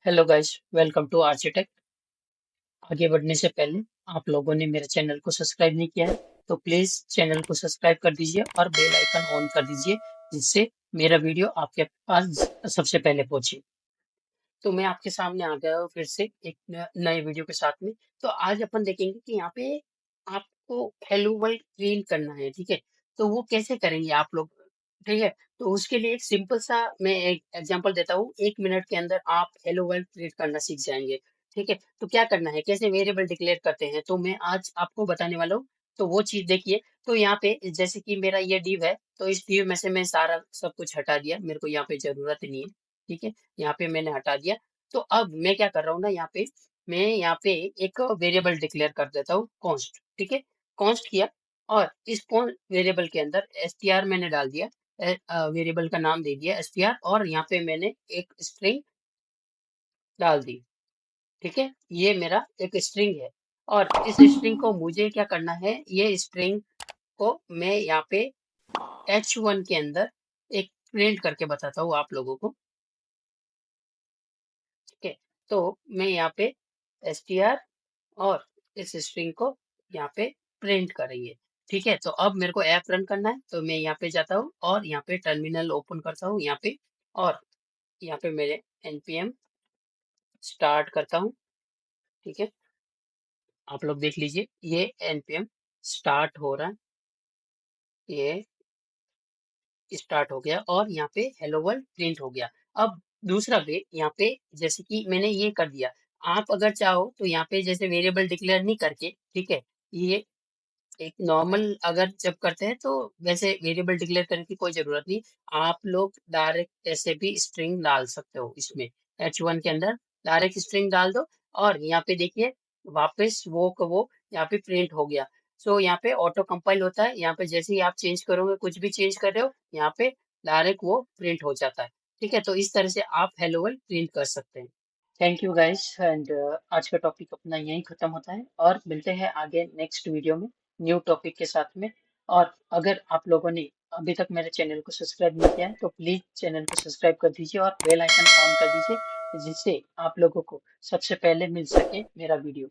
Hello guys, welcome to architect. आगे बढ़ने से पहले आप लोगों ने मेरे चैनल को सब्सक्राइब नहीं किया है तो प्लीज चैनल को सब्सक्राइब कर दीजिए और बेल आइकन ऑन कर दीजिए, जिससे मेरा वीडियो आपके पास सबसे पहले पहुंचे। तो मैं आपके सामने आ गया हूँ फिर से एक नए वीडियो के साथ में। तो आज अपन देखेंगे कि यहाँ पे आपको हेलो वर्ल्ड प्रिंट करना है, ठीक है। तो वो कैसे करेंगे आप लोग, ठीक है। तो उसके लिए एक सिंपल सा मैं एक एग्जांपल देता हूँ, 1 मिनट के अंदर आप हेलो वर्ल्ड प्रिंट करना सीख जाएंगे, ठीक है। तो क्या करना है, कैसे वेरिएबल डिक्लेयर करते हैं, तो मैं आज आपको बताने वाला हूँ। तो वो चीज देखिए। तो यहाँ पे जैसे कि मेरा ये डिव है, तो इस डिव में से मैं सारा सब कुछ हटा दिया, मेरे को यहाँ पे जरूरत नहीं है, ठीक है। यहाँ पे मैंने हटा दिया। तो अब मैं क्या कर रहा हूँ ना, मैं यहाँ पे एक वेरिएबल डिक्लेयर कर देता हूँ, कॉन्स्ट, ठीक है। कॉन्स्ट किया और इस कॉन्स्ट वेरिएबल के अंदर str मैंने डाल दिया, वेरिएबल का नाम दे दिया str, और यहाँ पे मैंने एक स्ट्रिंग डाल दी, ठीक है। ये मेरा एक स्ट्रिंग है और इस स्ट्रिंग को मुझे क्या करना है, ये स्ट्रिंग को मैं यहाँ पे h1 के अंदर एक प्रिंट करके बताता हूँ आप लोगों को, ठीक है। तो मैं यहाँ पे str और इस स्ट्रिंग को यहाँ पे प्रिंट करेंगे, ठीक है। तो अब मेरे को ऐप रन करना है, तो मैं यहाँ पे जाता हूँ और यहाँ पे टर्मिनल ओपन करता हूँ यहाँ पे, और यहाँ पे मेरे npm स्टार्ट करता हूँ, ठीक है। आप लोग देख लीजिए, ये npm स्टार्ट हो रहा है, ये स्टार्ट हो गया और यहाँ पे हेलो वर्ल्ड प्रिंट हो गया। अब दूसरा वे यहाँ पे, जैसे कि मैंने ये कर दिया, आप अगर चाहो तो यहाँ पे जैसे वेरिएबल डिक्लेयर नहीं करके, ठीक है, ये एक नॉर्मल अगर जब करते हैं तो वैसे वेरिएबल डिक्लेयर करने की कोई जरूरत नहीं। आप लोग डायरेक्ट ऐसे भी स्ट्रिंग डाल सकते हो इसमें, h1 के अंदर डायरेक्ट स्ट्रिंग डाल दो और यहाँ पे देखिए वापस वो को वो यहाँ पे प्रिंट हो गया। सो यहाँ पे ऑटो कंपाइल होता है, यहाँ पे जैसे ही आप चेंज करोगे, कुछ भी चेंज कर रहे हो, यहाँ पे डायरेक्ट वो प्रिंट हो जाता है, ठीक है। तो इस तरह से आप हेलो वर्ल्ड प्रिंट कर सकते हैं। थैंक यू गाइस, एंड आज का टॉपिक अपना यहीं खत्म होता है और मिलते हैं आगे नेक्स्ट वीडियो में न्यू टॉपिक के साथ में। और अगर आप लोगों ने अभी तक मेरे चैनल को सब्सक्राइब नहीं किया है तो प्लीज चैनल को सब्सक्राइब कर दीजिए और बेल आइकन ऑन कर दीजिए, जिससे आप लोगों को सबसे पहले मिल सके मेरा वीडियो।